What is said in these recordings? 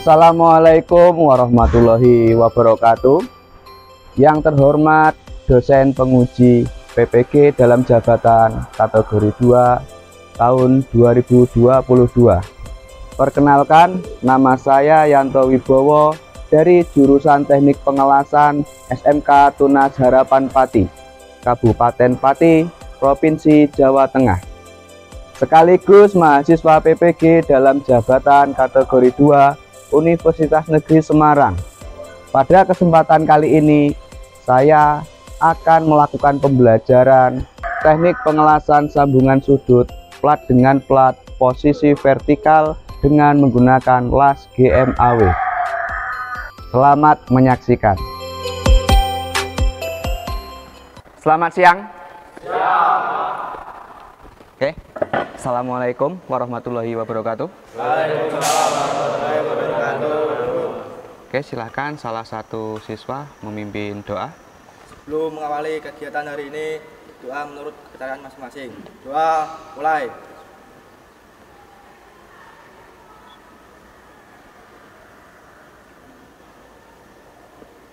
Assalamualaikum warahmatullahi wabarakatuh. Yang terhormat dosen penguji PPG dalam jabatan kategori 2 tahun 2022. Perkenalkan, nama saya Yanto Wibowo dari jurusan Teknik Pengelasan SMK Tunas Harapan Pati, Kabupaten Pati, Provinsi Jawa Tengah. Sekaligus mahasiswa PPG dalam jabatan kategori 2 Universitas Negeri Semarang. Pada kesempatan kali ini, saya akan melakukan pembelajaran teknik pengelasan sambungan sudut plat dengan plat posisi vertikal dengan menggunakan las GMAW. Selamat menyaksikan. Selamat siang. Oke. Assalamualaikum warahmatullahi wabarakatuh. Waalaikumsalam warahmatullahi wabarakatuh. Oke, silahkan salah satu siswa memimpin doa. Sebelum mengawali kegiatan hari ini, doa menurut kepercayaan masing-masing. Doa mulai.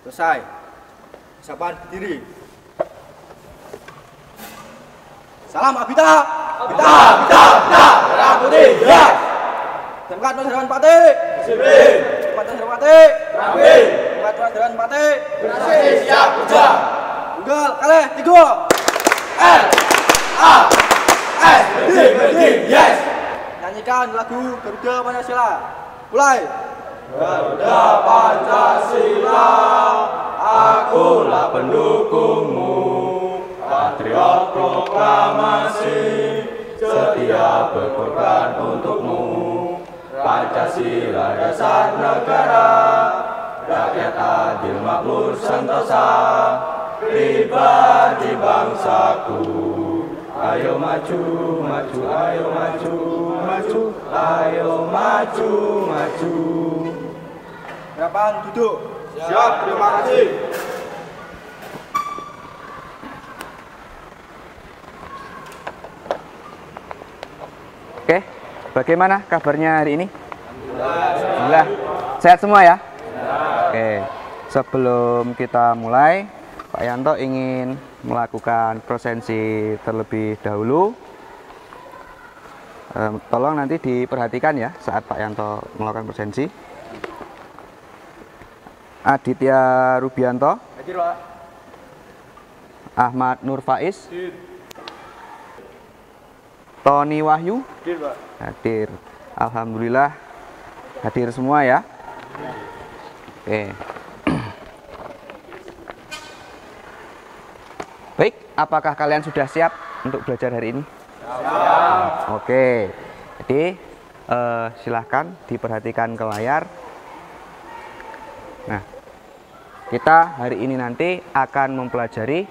Selesai. Siapkan berdiri. Salam Abita. Abita, merah putih, ya. Tempat Tunas Harapan Pati. Disiplin. Tempat Tunas Harapan Pati. Rapi. Tempat Tunas Harapan Pati. Bersih, siap, kerja. Tunggal, kalih, 3. L, A, S, berhenti, yes. Nyanyikan lagu Garuda Pancasila. Mulai. Garuda Pancasila, akulah pendukungmu. Patriot proklamasi, setia berkorban untukmu. Pancasila dasar negara, rakyat adil makmur sentosa, pribadi bangsaku. Ayo maju, maju, ayo maju, maju, ayo maju, maju. Harapan duduk. Siap, terima kasih. Oke, bagaimana kabarnya hari ini? Alhamdulillah. Sehat semua ya? Oke, sebelum kita mulai, Pak Yanto ingin melakukan prosensi terlebih dahulu. Tolong nanti diperhatikan ya saat Pak Yanto melakukan prosensi. Aditya Rubianto, Hadir, Pak. Ahmad Nur Faiz, Tony Wahyu, Hadir, Pak. hadir. Alhamdulillah hadir semua ya. Oke. Baik, apakah kalian sudah siap untuk belajar hari ini? Siap. Oke. Jadi silahkan diperhatikan ke layar. Nah, kita hari ini nanti akan mempelajari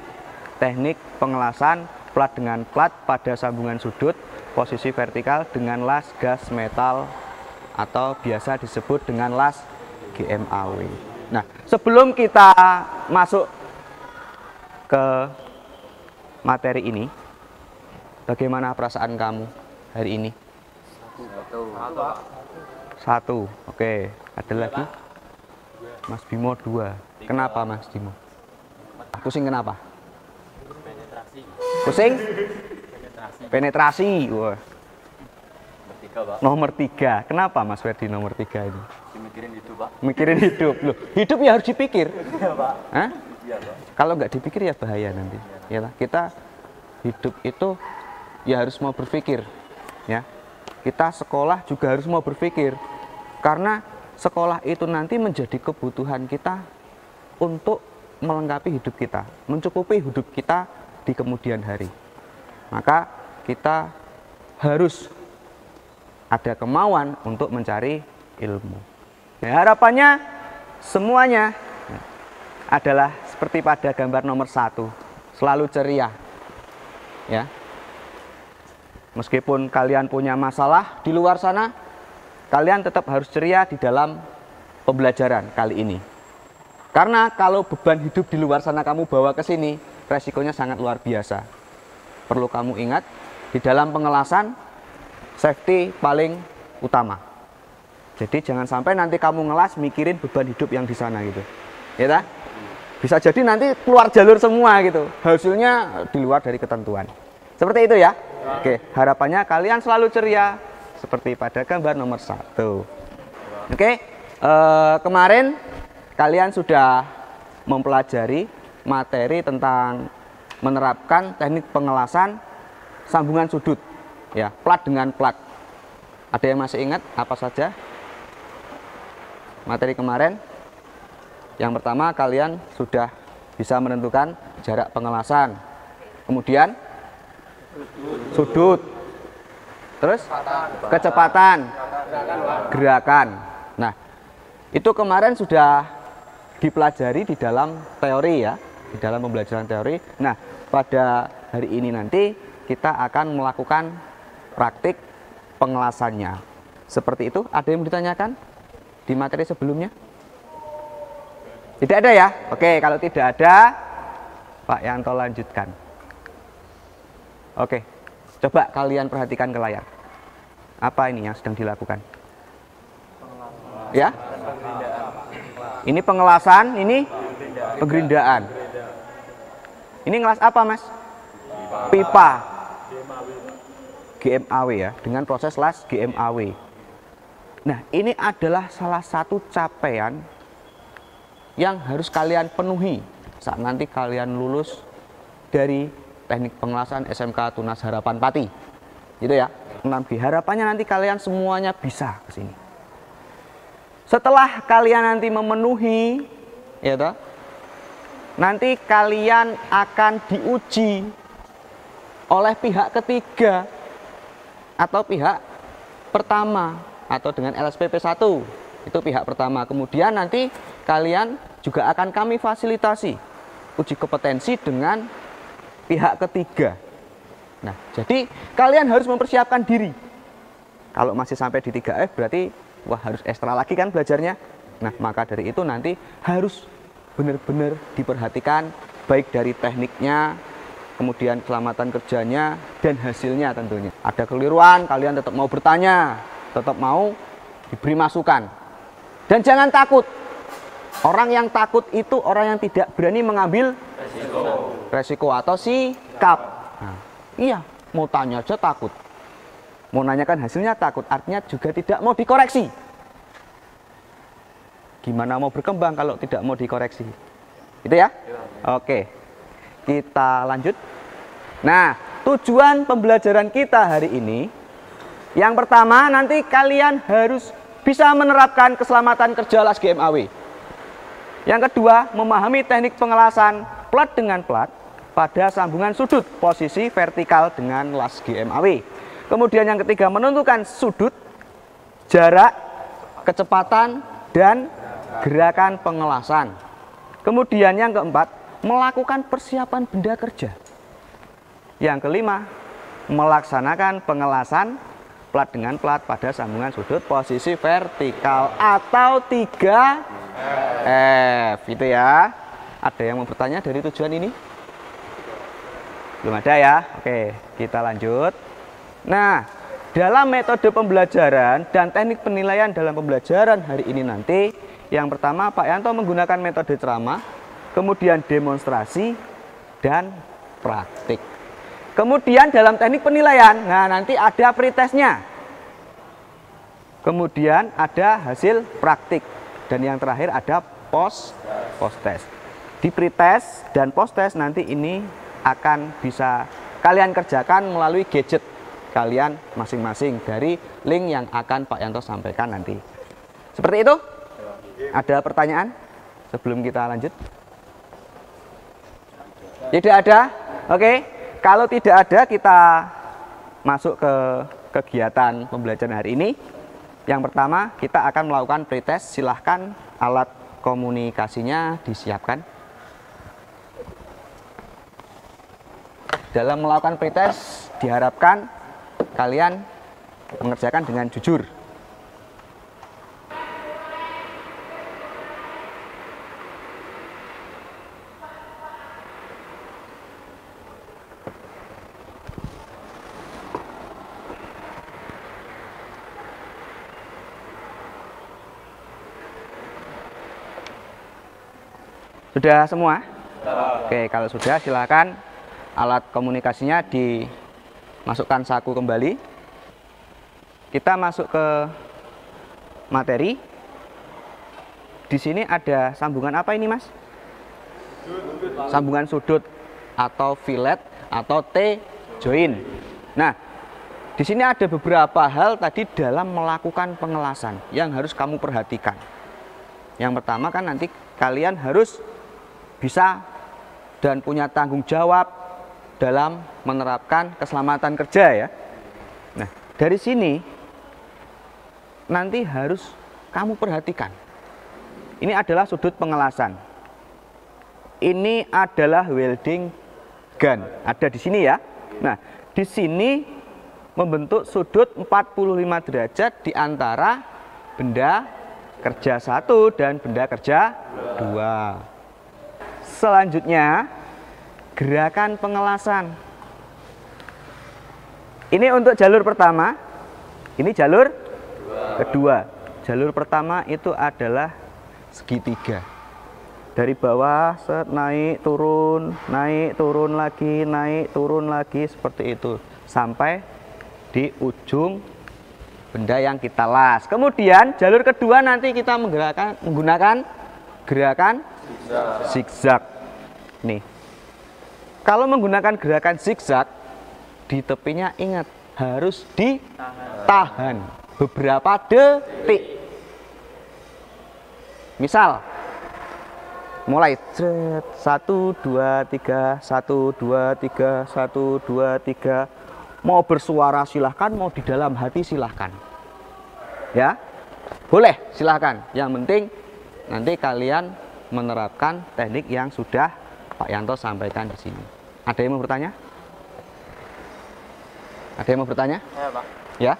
teknik pengelasan plat dengan plat pada sambungan sudut posisi vertikal dengan las gas metal atau biasa disebut dengan las GMAW. Nah, sebelum kita masuk ke materi ini, bagaimana perasaan kamu hari ini? Satu. Oke, ada lagi? Mas Bimo 2. Kenapa Mas Bimo? Pusing kenapa? Pusing? Penetrasi. Wah. Nomor 3. Kenapa Mas Ferdi nomor 3 ini? Mikirin hidup, Pak. Mikirin hidup. Loh, hidup ya harus dipikir. Iya, Pak. Hah? Iya, Pak. Kalau nggak dipikir ya bahaya nanti. Ya, kita hidup itu ya harus mau berpikir. Ya. Kita sekolah juga harus mau berpikir. Karena sekolah itu nanti menjadi kebutuhan kita untuk melengkapi hidup kita, mencukupi hidup kita di kemudian hari. Maka kita harus ada kemauan untuk mencari ilmu. Nah, harapannya semuanya adalah seperti pada gambar nomor 1, selalu ceria. Ya. Meskipun kalian punya masalah di luar sana, kalian tetap harus ceria di dalam pembelajaran kali ini. Karena kalau beban hidup di luar sana kamu bawa ke sini, resikonya sangat luar biasa. Perlu kamu ingat, di dalam pengelasan, safety paling utama. Jadi jangan sampai nanti kamu ngelas mikirin beban hidup yang di sana gitu. Ya ta? Bisa jadi nanti keluar jalur semua gitu. Hasilnya di luar dari ketentuan. Seperti itu ya. Oke, harapannya kalian selalu ceria seperti pada gambar nomor 1. Oke, kemarin kalian sudah mempelajari materi tentang menerapkan teknik pengelasan sambungan sudut ya, plat dengan plat. Ada yang masih ingat apa saja materi kemarin? Yang pertama, kalian sudah bisa menentukan jarak pengelasan, kemudian sudut, terus kecepatan gerakan. Nah, itu kemarin sudah dipelajari di dalam teori ya, di dalam pembelajaran teori. Nah, pada hari ini nanti kita akan melakukan praktik pengelasannya. Seperti itu. Ada yang ditanyakan di materi sebelumnya? Tidak ada ya? Oke, kalau tidak ada, Pak Yanto lanjutkan. Oke, coba kalian perhatikan ke layar. Apa ini yang sedang dilakukan? Ya? Ini pengelasan, ini penggerindaan. Ini ngelas apa, Mas? Pipa. GMAW ya, dengan proses las GMAW. Nah, ini adalah salah satu capaian yang harus kalian penuhi saat nanti kalian lulus dari teknik pengelasan SMK Tunas Harapan Pati. Gitu ya. 6G. Harapannya nanti kalian semuanya bisa ke sini. Setelah kalian nanti memenuhi ya toh, nanti kalian akan diuji oleh pihak ketiga atau pihak pertama atau dengan LSPP 1. Itu pihak pertama. Kemudian nanti kalian juga akan kami fasilitasi uji kompetensi dengan pihak ketiga. Nah, jadi kalian harus mempersiapkan diri. Kalau masih sampai di 3F berarti wah harus ekstra lagi kan belajarnya. Nah, maka dari itu nanti harus benar-benar diperhatikan baik dari tekniknya, kemudian keselamatan kerjanya dan hasilnya tentunya. Ada keliruan, kalian tetap mau bertanya, tetap mau diberi masukan. Dan jangan takut. Orang yang takut itu orang yang tidak berani mengambil resiko atau sikap. Nah, iya, mau tanya aja takut. Mau nanyakan hasilnya takut, artinya juga tidak mau dikoreksi. Gimana mau berkembang kalau tidak mau dikoreksi? Itu ya? Oke, kita lanjut. Nah, tujuan pembelajaran kita hari ini, yang pertama nanti kalian harus bisa menerapkan keselamatan kerja las GMAW. Yang kedua, memahami teknik pengelasan plat dengan plat pada sambungan sudut posisi vertikal dengan las GMAW. Kemudian yang ketiga, menentukan sudut, jarak, kecepatan, dan gerakan pengelasan. Kemudian yang keempat, melakukan persiapan benda kerja. Yang kelima, melaksanakan pengelasan plat dengan plat pada sambungan sudut posisi vertikal atau 3F. Itu ya. Ada yang mau bertanya dari tujuan ini? Belum ada ya? Oke, kita lanjut. Nah, dalam metode pembelajaran dan teknik penilaian dalam pembelajaran hari ini nanti, yang pertama Pak Yanto menggunakan metode ceramah, kemudian demonstrasi, dan praktik. Kemudian dalam teknik penilaian, nah nanti ada pretestnya. Kemudian ada hasil praktik. Dan yang terakhir ada post-test. Di pretest dan post-test nanti ini akan bisa kalian kerjakan melalui gadget kalian masing-masing dari link yang akan Pak Yanto sampaikan nanti. Seperti itu? Ada pertanyaan sebelum kita lanjut? Tidak ada? Oke. Kalau tidak ada, kita masuk ke kegiatan pembelajaran hari ini. Yang pertama, kita akan melakukan pretest. Silahkan alat komunikasinya disiapkan. Dalam melakukan pretest, diharapkan kalian mengerjakan dengan jujur. Sudah semua? Oke, kalau sudah silakan alat komunikasinya dimasukkan saku kembali. Kita masuk ke materi. Di sini ada sambungan apa ini, Mas? Sambungan sudut atau fillet atau T-join. Nah, di sini ada beberapa hal tadi dalam melakukan pengelasan yang harus kamu perhatikan. Yang pertama kan nanti kalian harus bisa dan punya tanggung jawab dalam menerapkan keselamatan kerja ya. Nah, dari sini nanti harus kamu perhatikan. Ini adalah sudut pengelasan. Ini adalah welding gun. Ada di sini ya. Nah, di sini membentuk sudut 45 derajat di antara benda kerja 1 dan benda kerja 2. Selanjutnya, gerakan pengelasan. Ini untuk jalur pertama. Ini jalur kedua. Jalur pertama itu adalah segitiga. Dari bawah naik turun lagi, naik turun lagi seperti itu sampai di ujung benda yang kita las. Kemudian jalur kedua nanti kita menggunakan gerakan zigzag. Nih, kalau menggunakan gerakan zigzag di tepinya ingat harus ditahan beberapa detik. Misal mulai 1 2 3 1 2 3 1 2 3. Mau bersuara silahkan, mau di dalam hati silahkan ya, boleh silahkan. Yang penting nanti kalian menerapkan teknik yang sudah Pak Yanto sampaikan di sini. Ada yang mau bertanya? Ada yang mau bertanya? Ya, Pak. Ya.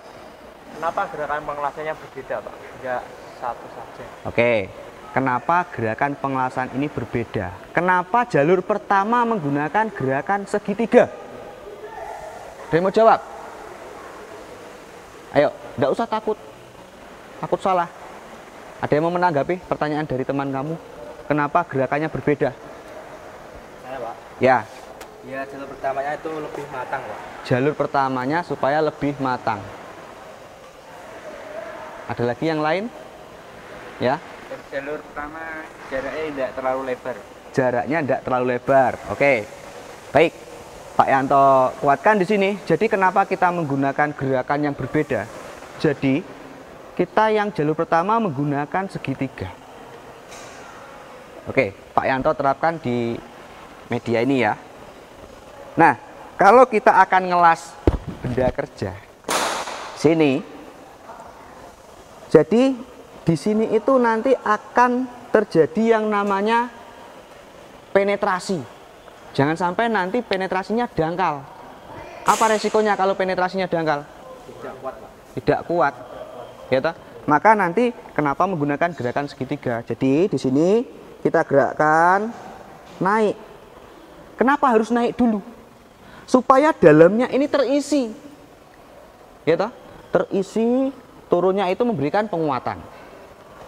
Kenapa gerakan pengelasannya berbeda, Pak? Enggak satu saja. Oke. Kenapa gerakan pengelasan ini berbeda? Kenapa jalur pertama menggunakan gerakan segitiga? Ada yang mau jawab? Ayo, enggak usah takut salah. Ada yang mau menanggapi pertanyaan dari teman kamu? Kenapa gerakannya berbeda? Saya, Pak. Ya. Ya, jalur pertamanya itu lebih matang, Pak. Jalur pertamanya supaya lebih matang. Ada lagi yang lain? Ya. Jalur pertama jaraknya tidak terlalu lebar. Jaraknya tidak terlalu lebar. Oke. Baik. Pak Yanto kuatkan di sini. Jadi kenapa kita menggunakan gerakan yang berbeda? Jadi kita yang jalur pertama menggunakan segitiga. Oke, Pak Yanto terapkan di media ini ya. Nah, kalau kita akan ngelas benda kerja sini, jadi di sini itu nanti akan terjadi yang namanya penetrasi. Jangan sampai nanti penetrasinya dangkal. Apa resikonya kalau penetrasinya dangkal? Tidak kuat, Pak. Tidak kuat. Ya toh? Maka nanti kenapa menggunakan gerakan segitiga? Jadi di sini kita gerakkan naik. Kenapa harus naik dulu? Supaya dalamnya ini terisi. Ya toh? Terisi, turunnya itu memberikan penguatan.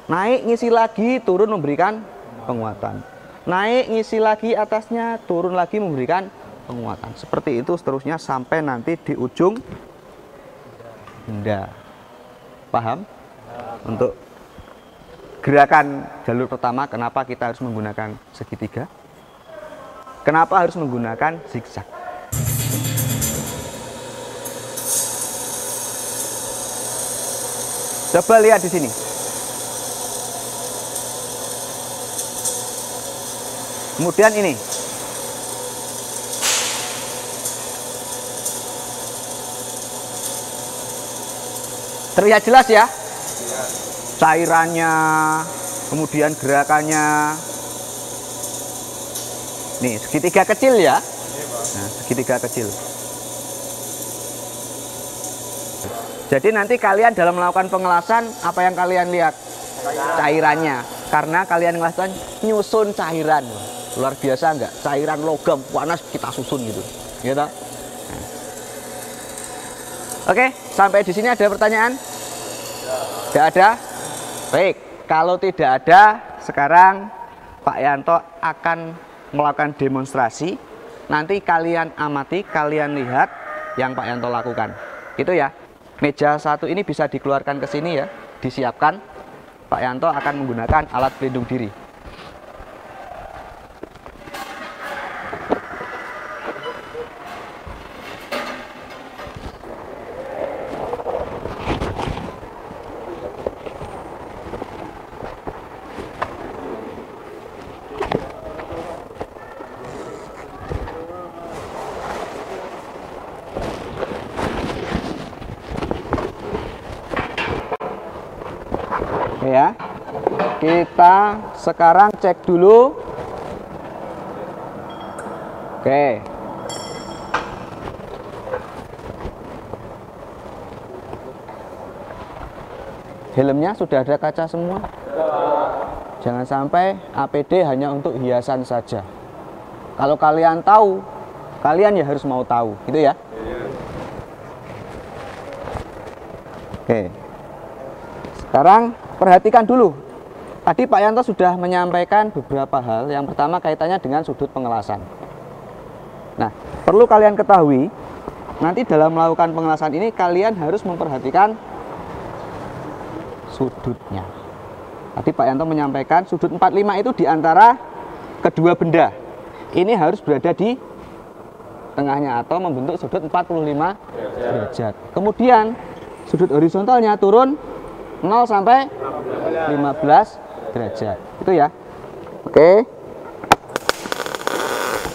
Naik ngisi lagi, turun memberikan penguatan. Naik ngisi lagi atasnya, turun lagi memberikan penguatan. Seperti itu seterusnya sampai nanti di ujung benda. Paham? Untuk gerakan jalur pertama, kenapa kita harus menggunakan segitiga? Kenapa harus menggunakan zigzag? Coba lihat di sini. Kemudian ini. Terlihat jelas ya? Cairannya, kemudian gerakannya. Nih, segitiga kecil ya. Nah, segitiga kecil. Jadi nanti kalian dalam melakukan pengelasan, apa yang kalian lihat? Cairannya. Karena kalian ngelasan nyusun cairan. Luar biasa enggak? Cairan logam panas kita susun gitu. Gitu. Nah. Oke, sampai di sini ada pertanyaan? Tidak ada? Baik, kalau tidak ada, sekarang Pak Yanto akan melakukan demonstrasi. Nanti kalian amati, kalian lihat yang Pak Yanto lakukan. Gitu ya. Meja satu ini bisa dikeluarkan ke sini ya, disiapkan. Pak Yanto akan menggunakan alat pelindung diri. Oke ya, kita sekarang cek dulu. Oke, helmnya sudah ada kaca semua. Jangan sampai APD hanya untuk hiasan saja. Kalau kalian tahu, kalian ya harus mau tahu, gitu ya. Oke, sekarang perhatikan dulu. Tadi Pak Yanto sudah menyampaikan beberapa hal. Yang pertama kaitannya dengan sudut pengelasan. Nah, perlu kalian ketahui, nanti dalam melakukan pengelasan ini kalian harus memperhatikan sudutnya. Tadi Pak Yanto menyampaikan sudut 45 itu di antara kedua benda. Ini harus berada di tengahnya atau membentuk sudut 45 derajat. Kemudian sudut horizontalnya turun 0 sampai 15 derajat. Itu ya. Oke.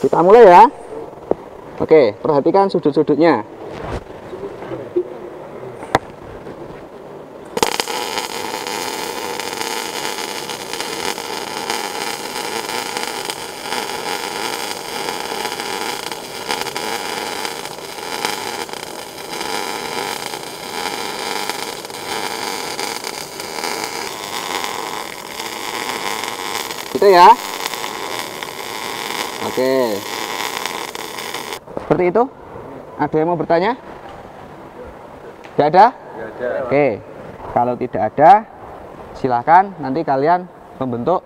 Kita mulai ya. Oke, perhatikan sudut-sudutnya. Gitu ya. Oke. Seperti itu. Ada yang mau bertanya? Tidak ada? Tidak ada. Oke. Kalau tidak ada, silahkan nanti kalian membentuk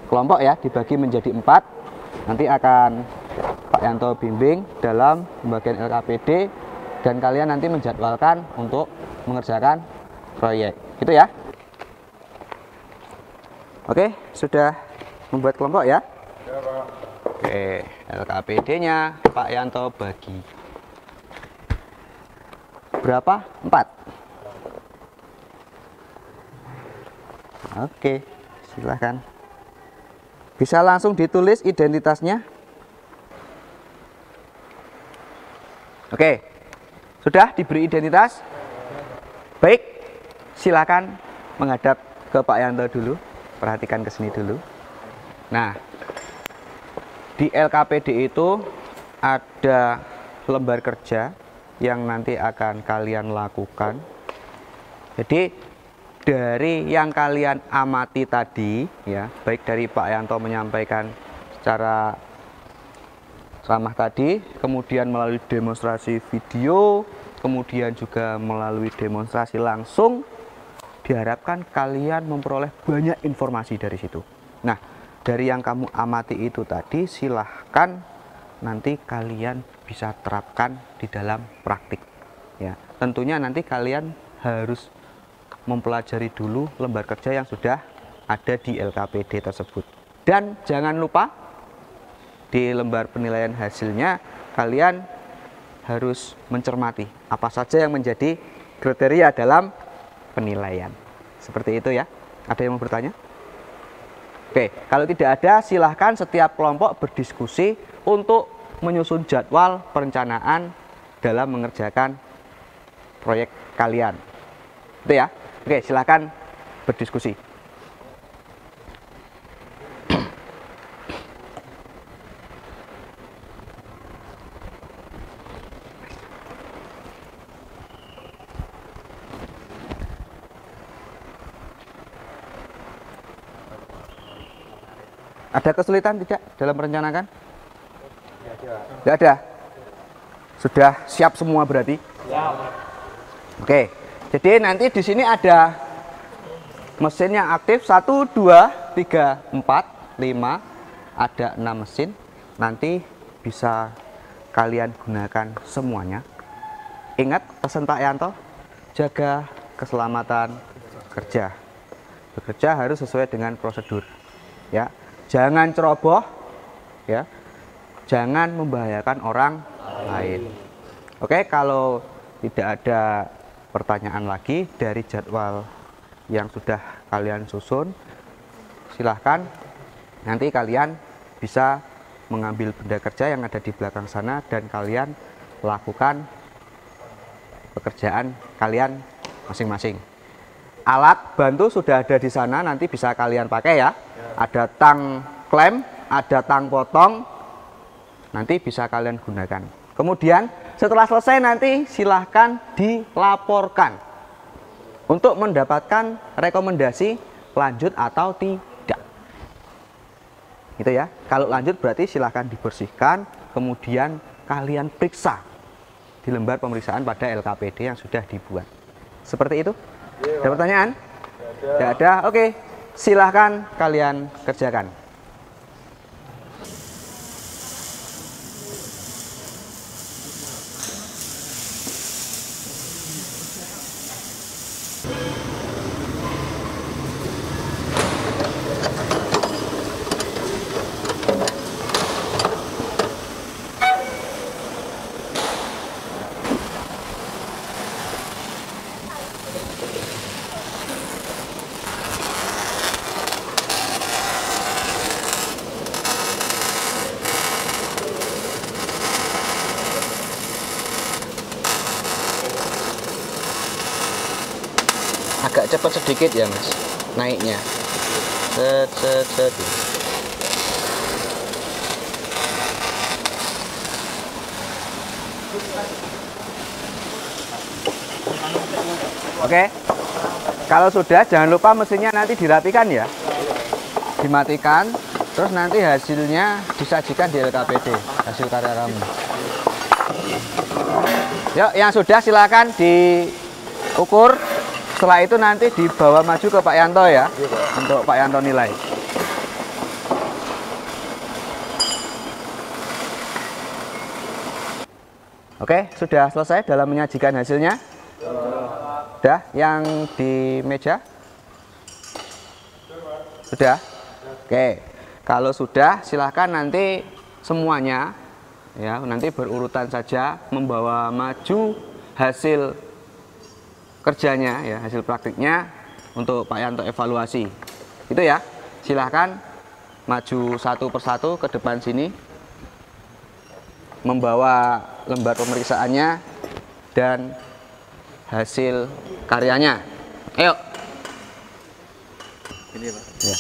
kelompok ya, dibagi menjadi 4. Nanti akan Pak Yanto bimbing dalam pembagian LKPD dan kalian nanti menjadwalkan untuk mengerjakan proyek. Gitu ya. Oke, sudah membuat kelompok ya? Ya, Pak. Oke, LKPD-nya Pak Yanto bagi berapa? 4. Oke, silahkan. Bisa langsung ditulis identitasnya. Oke, sudah diberi identitas? Baik, silahkan menghadap ke Pak Yanto dulu. Perhatikan ke sini dulu. Nah, di LKPD itu ada lembar kerja yang nanti akan kalian lakukan. Jadi dari yang kalian amati tadi ya, baik dari Pak Yanto menyampaikan secara ramah tadi, kemudian melalui demonstrasi video, kemudian juga melalui demonstrasi langsung, diharapkan kalian memperoleh banyak informasi dari situ. Nah, dari yang kamu amati itu tadi, silahkan nanti kalian bisa terapkan di dalam praktik. Ya, tentunya nanti kalian harus mempelajari dulu lembar kerja yang sudah ada di LKPD tersebut. Dan jangan lupa di lembar penilaian hasilnya kalian harus mencermati apa saja yang menjadi kriteria dalam penilaian. Seperti itu ya. Ada yang mau bertanya? Oke, kalau tidak ada, silahkan setiap kelompok berdiskusi untuk menyusun jadwal perencanaan dalam mengerjakan proyek kalian. Itu ya. Oke, silahkan berdiskusi. Ada kesulitan tidak dalam merencanakan? Tidak ada. Sudah siap semua berarti? Siap. Oke. Jadi nanti di sini ada mesin yang aktif 1, 2, 3, 4. 5, ada 6 mesin. Nanti bisa kalian gunakan semuanya. Ingat pesan Pak Yanto, jaga keselamatan kerja. Bekerja harus sesuai dengan prosedur. Ya, jangan ceroboh, ya, jangan membahayakan orang lain. Oke, kalau tidak ada pertanyaan lagi dari jadwal yang sudah kalian susun, silahkan nanti kalian bisa mengambil benda kerja yang ada di belakang sana dan kalian lakukan pekerjaan kalian masing-masing. Alat bantu sudah ada di sana, nanti bisa kalian pakai ya. Ada tang klem, ada tang potong, nanti bisa kalian gunakan. Kemudian setelah selesai nanti silahkan dilaporkan untuk mendapatkan rekomendasi lanjut atau tidak. Gitu ya. Kalau lanjut berarti silahkan dibersihkan, kemudian kalian periksa di lembar pemeriksaan pada LKPD yang sudah dibuat. Seperti itu. Ada pertanyaan? Tidak ada. Oke, silahkan kalian kerjakan. Agak cepat sedikit ya Mas naiknya. Set. Oke, kalau sudah jangan lupa mesinnya nanti dirapikan ya, dimatikan, terus nanti hasilnya disajikan di LKPD, hasil karya kamu. Yuk, yang sudah silakan diukur. Setelah itu nanti dibawa maju ke Pak Yanto ya, untuk Pak Yanto nilai. Oke, sudah selesai dalam menyajikan hasilnya. Sudah, yang di meja? Sudah? Oke, kalau sudah silahkan nanti semuanya ya, nanti berurutan saja membawa maju hasil kerjanya ya, hasil praktiknya untuk Pak Yanto evaluasi. Itu ya. Silahkan maju satu persatu ke depan sini, membawa lembar pemeriksaannya dan hasil karyanya. Ayo. Ini Pak. Ya.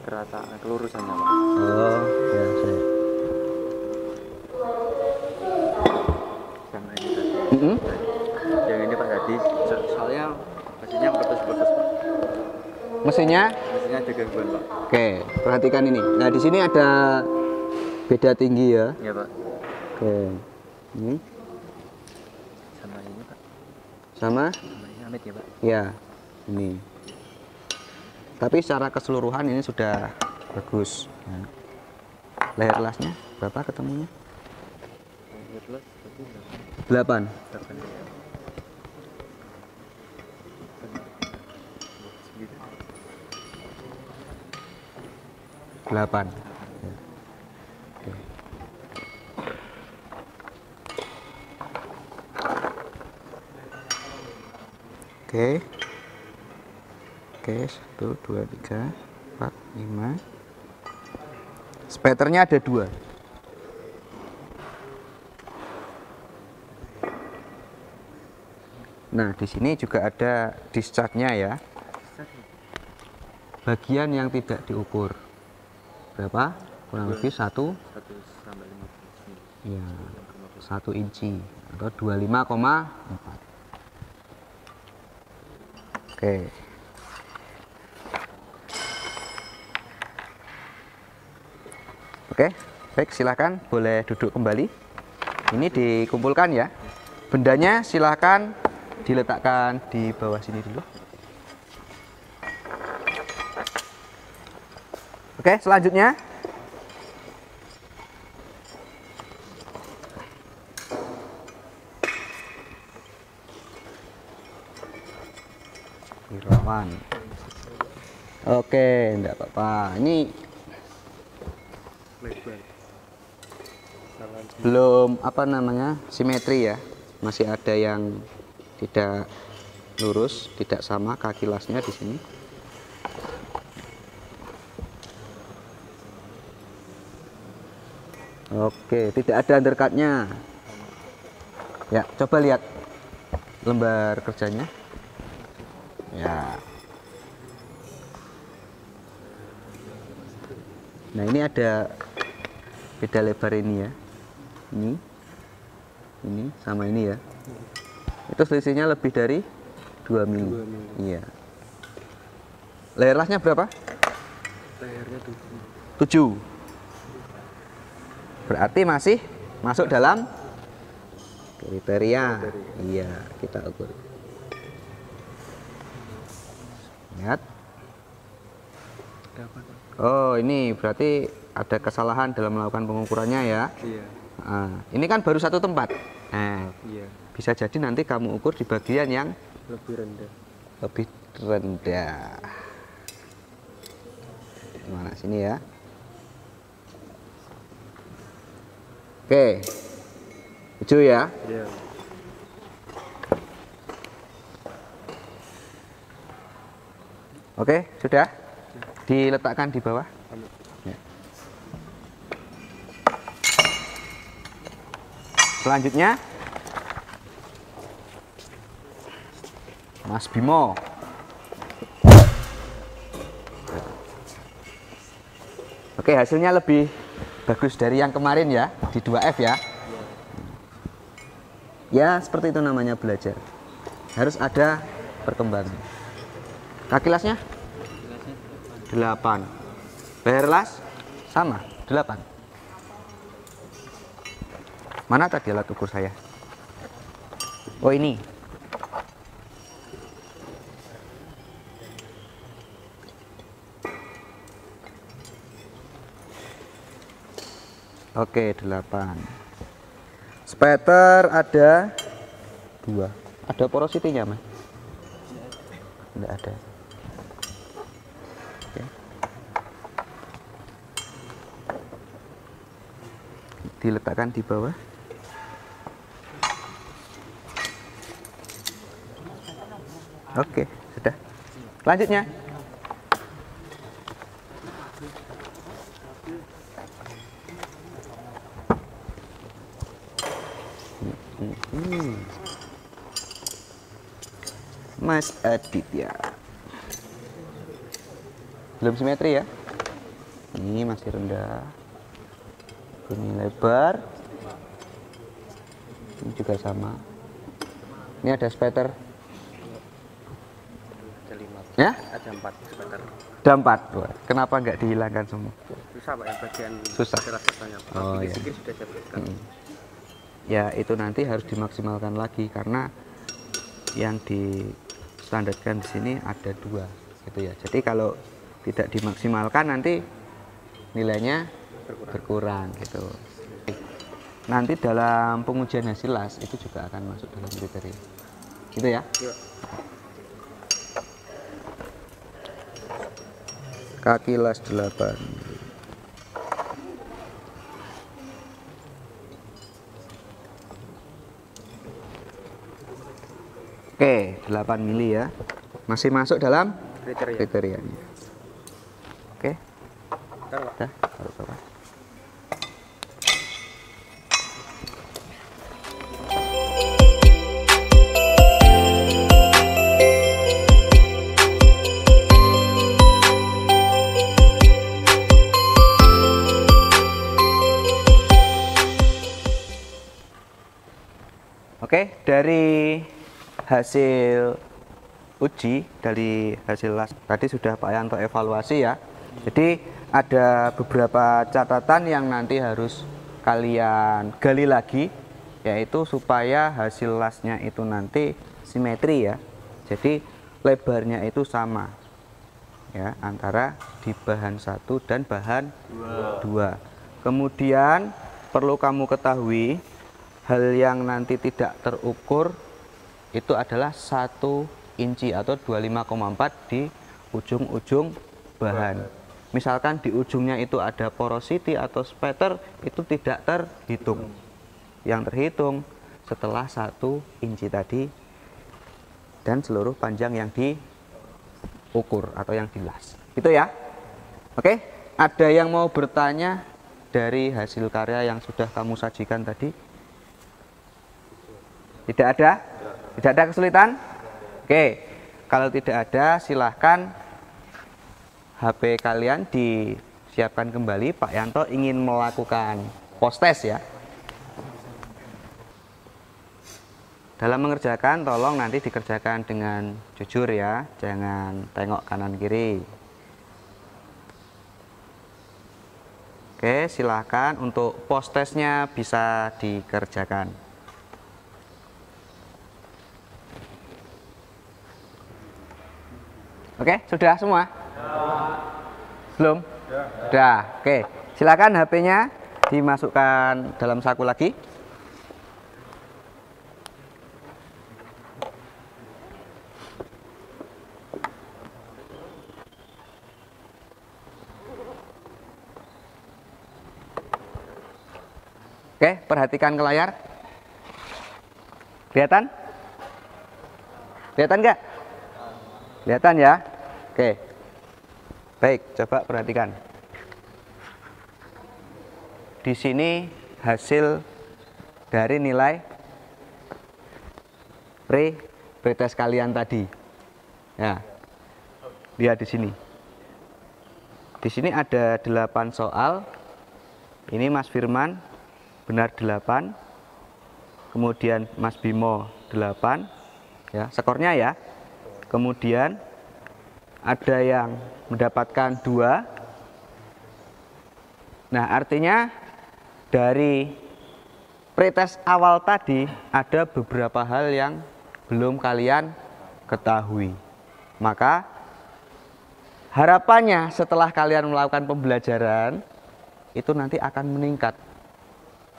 Rata kelurusannya Pak. Oh, ya saya. Sama ini tadi. Yang ini Pak tadi soalnya mesinnya putus-putus Pak. Mesinnya Ada gangguan Pak. oke, perhatikan ini. Nah, di sini ada beda tinggi ya. Iya Pak. Oke. Ini Sama ini Pak. sama? Sama ini amit ya Pak. Ya, ini. Tapi secara keseluruhan ini sudah bagus. Nah, leher lasnya berapa ketemunya? 8. 8. Oke. Oke, 1, 2, 3, 4, 5. Spaternya ada 2. Nah, di sini juga ada discharge-nya ya. Bagian yang tidak diukur. Berapa? Kurang lebih 1 sampai 5 ya, 1 inci atau 25,4. Oke. Oke, baik, silakan boleh duduk kembali. Ini dikumpulkan ya. Bendanya silakan diletakkan di bawah sini dulu. Oke, selanjutnya Irawan. Oke, enggak apa-apa. Ini belum apa namanya simetri ya, masih ada yang tidak lurus, tidak sama kaki lasnya di sini. Oke, tidak ada undercutnya ya. Coba lihat lembar kerjanya ya. Nah, ini ada beda lebar ini ya, ini sama ini ya, itu selisihnya lebih dari 2 mili. Iya. Layer lasnya berapa? Layarnya 7. Berarti masih masuk dalam kriteria. Iya, kita ukur. Lihat. Oh, ini berarti ada kesalahan dalam melakukan pengukurannya ya. Iya. Nah, ini kan baru satu tempat. Nah, Iya. bisa jadi nanti kamu ukur di bagian yang Lebih rendah. lebih rendah. Mana sini ya? Oke, 7 ya. Iya. Oke, sudah diletakkan di bawah. Ya. Selanjutnya Mas Bimo. Oke, hasilnya lebih bagus dari yang kemarin ya, di 2F ya. Ya, seperti itu namanya belajar. Harus ada perkembangan. Kaki lasnya? 8. Leher las? Sama, 8. Mana tadi alat ukur saya? Oh, ini. Oke, 8. Spatter ada 2. Ada porosity-nya, Mas? Enggak ada. Oke. Diletakkan di bawah. Oke, sudah. Selanjutnya. Mas Aditya. Belum simetri ya? Ini masih rendah. Ini lebar. Ini juga sama. Ini ada spatter. Ada 5. Ya? Ada 4 spatter. Ada 4. Wah, kenapa nggak dihilangkan semua? Susah Pak, yang bagian Susah. rasanya. Oh, iya. Sikit sudah saya berikan. Ya, itu nanti harus dimaksimalkan lagi karena yang distandarkan di sini ada 2 gitu ya. Jadi kalau tidak dimaksimalkan nanti nilainya berkurang gitu. Nanti dalam pengujian hasil las itu juga akan masuk dalam kriteria. Gitu ya. Iya. Kaki las 8. Oke, 8 mili ya. Masih masuk dalam Kriteria. kriterianya. Oke, Taruh, Pak. dah, taruh bawah. Oke, dari hasil uji, dari hasil las tadi sudah Pak Yanto evaluasi ya. Jadi ada beberapa catatan yang nanti harus kalian gali lagi, yaitu supaya hasil lasnya itu nanti simetri ya. Jadi lebarnya itu sama ya, antara di bahan 1 dan bahan 2. Kemudian perlu kamu ketahui hal yang nanti tidak terukur itu adalah 1 inci atau 25,4 di ujung-ujung bahan. Misalkan di ujungnya itu ada porosity atau spatter, itu tidak terhitung. Yang terhitung setelah 1 inci tadi dan seluruh panjang yang diukur atau yang dilas. Itu ya. Oke, ada yang mau bertanya dari hasil karya yang sudah kamu sajikan tadi? Tidak ada? Tidak ada kesulitan? Oke, kalau tidak ada silahkan HP kalian disiapkan kembali. Pak Yanto ingin melakukan post test ya. Dalam mengerjakan tolong nanti dikerjakan dengan jujur ya, jangan tengok kanan kiri. Oke, silahkan untuk post testnya bisa dikerjakan. Oke, sudah semua? Belum? Sudah. Oke, silakan HP-nya dimasukkan dalam saku lagi. Oke, perhatikan ke layar. Kelihatan? Kelihatan nggak? Kelihatan ya? Oke. Baik, coba perhatikan. Di sini hasil dari nilai pretest kalian tadi. Ya. Lihat di sini. Di sini ada 8 soal. Ini Mas Firman benar 8. Kemudian Mas Bimo 8. Ya, skornya ya. Kemudian ada yang mendapatkan 2. Nah, artinya dari pretest awal tadi ada beberapa hal yang belum kalian ketahui. Maka harapannya setelah kalian melakukan pembelajaran itu nanti akan meningkat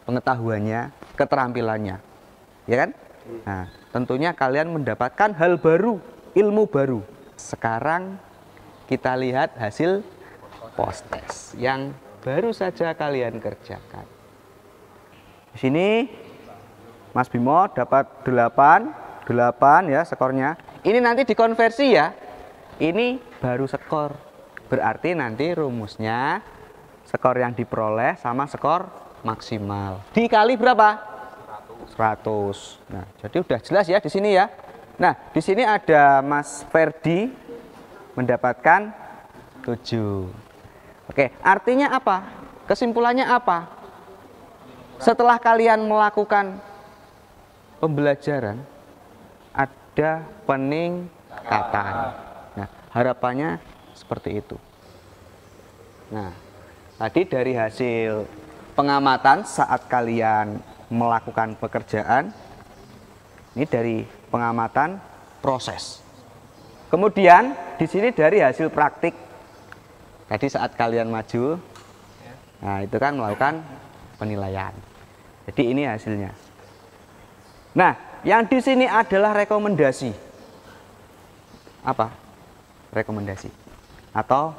pengetahuannya, keterampilannya. Ya kan? Nah, tentunya kalian mendapatkan hal baru, ilmu baru. Sekarang kita lihat hasil post test yang baru saja kalian kerjakan. Di sini Mas Bimo dapat 8 ya skornya. Ini nanti dikonversi ya. Ini baru skor. Berarti nanti rumusnya skor yang diperoleh sama skor maksimal. Dikali berapa? 100. Nah, jadi udah jelas ya di sini ya. Nah, di sini ada Mas Ferdi mendapatkan 7. Oke, artinya apa? Kesimpulannya apa? Setelah kalian melakukan pembelajaran, ada peningkatan. Nah, harapannya seperti itu. Nah, tadi dari hasil pengamatan saat kalian melakukan pekerjaan, ini dari pengamatan proses. Kemudian di sini dari hasil praktik. Tadi saat kalian maju, nah itu kan melakukan penilaian. Jadi ini hasilnya. Nah, yang di sini adalah rekomendasi. Apa? Rekomendasi atau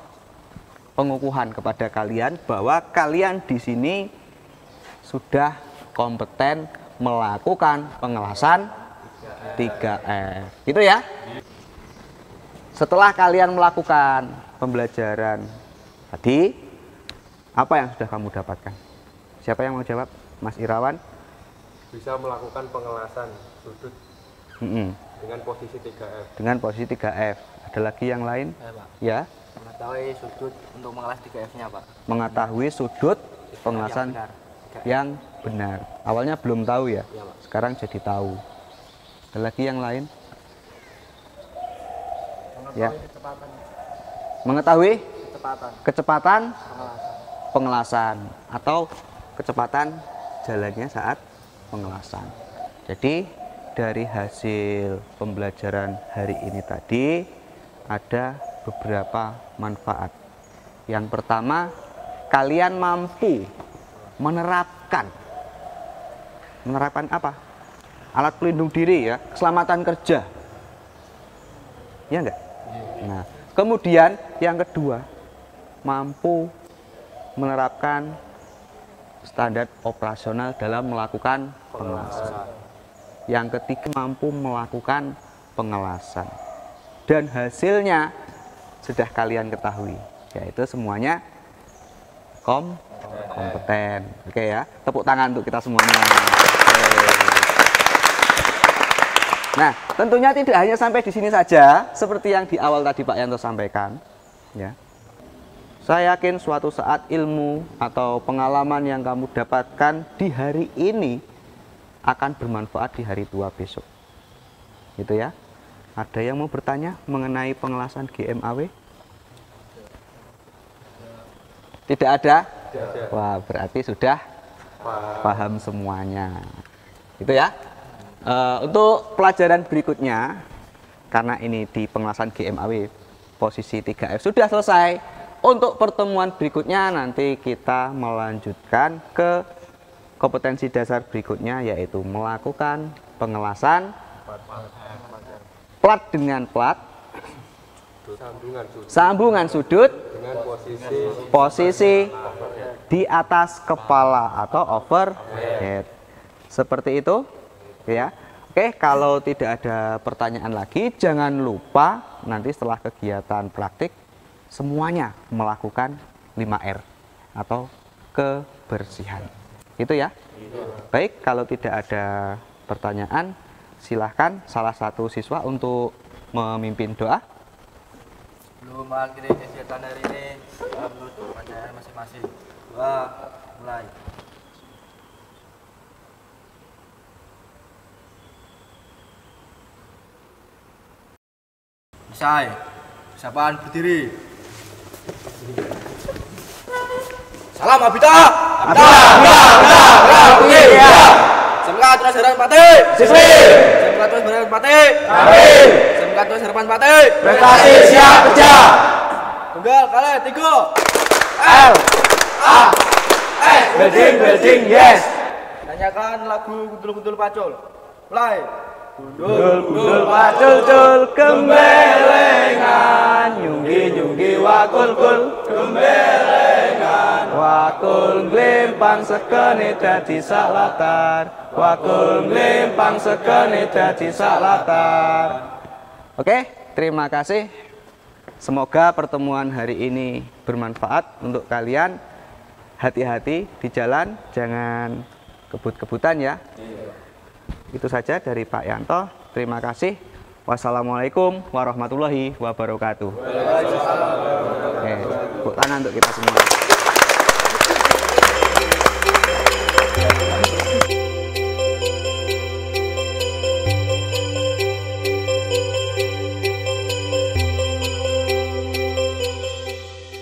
pengukuhan kepada kalian bahwa kalian di sini sudah kompeten melakukan pengelasan 3F. Gitu ya. Setelah kalian melakukan pembelajaran tadi, apa yang sudah kamu dapatkan? Siapa yang mau jawab? Mas Irawan? Bisa melakukan pengelasan sudut dengan posisi 3F. Dengan posisi 3F. Ada lagi yang lain? Pak. Ya. Mengetahui sudut untuk mengelas 3F-nya, Pak. Mengetahui sudut pengelasan yang benar. Awalnya belum tahu ya. Iya, Pak. Sekarang jadi tahu. Ada lagi yang lain? Ya. Mengetahui kecepatan pengelasan atau kecepatan jalannya saat pengelasan. Jadi dari hasil pembelajaran hari ini tadi ada beberapa manfaat. Yang pertama, kalian mampu menerapkan apa? Alat pelindung diri ya, keselamatan kerja. Ya enggak? Nah, kemudian yang kedua, mampu menerapkan standar operasional dalam melakukan pengelasan. Yang ketiga, mampu melakukan pengelasan. Dan hasilnya sudah kalian ketahui, yaitu semuanya kompeten. Oke ya, tepuk tangan untuk kita semuanya. Oke. Nah, tentunya tidak hanya sampai di sini saja, seperti yang di awal tadi Pak Yanto sampaikan. Ya, saya yakin suatu saat ilmu atau pengalaman yang kamu dapatkan di hari ini akan bermanfaat di hari tua besok. Gitu ya. Ada yang mau bertanya mengenai pengelasan GMAW? Tidak ada? Wah, berarti sudah paham semuanya. Gitu ya. Untuk pelajaran berikutnya, karena ini di pengelasan GMAW posisi 3F sudah selesai. Untuk pertemuan berikutnya nanti kita melanjutkan ke kompetensi dasar berikutnya, yaitu melakukan pengelasan plat dengan plat, sambungan sudut dengan posisi di atas kepala atau overhead. Seperti itu ya. Oke, kalau tidak ada pertanyaan lagi, jangan lupa nanti setelah kegiatan praktik semuanya melakukan 5R atau kebersihan. Itu ya. Baik, kalau tidak ada pertanyaan, silahkan salah satu siswa untuk memimpin doa. Sebelum mengakhiri kegiatan hari ini, menurut kepercayaan masing-masing. Doa mulai. Selesai. Persiapan berdiri. Salam Abita. Semangat terus harapan Pati. Semangat terus harapan Pati. Semangat terus harapan Pati. Prestasi siap kerja. Tunggal kalian 3. L A S building yes. Nyanyikan lagu Gundul-Gundul Pacul. Mulai. Gundul pacul gembelengan, nyunggi wakul gembelengan, wakul glempang sekene dadi sak latar, wakul glempang sekene dadi sak latar. Oke, terima kasih. Semoga pertemuan hari ini bermanfaat untuk kalian. Hati-hati di jalan, jangan kebut-kebutan ya. Itu saja dari Pak Yanto. Terima kasih. Wassalamualaikum warahmatullahi wabarakatuh. Oke, tepuk tangan untuk kita semua.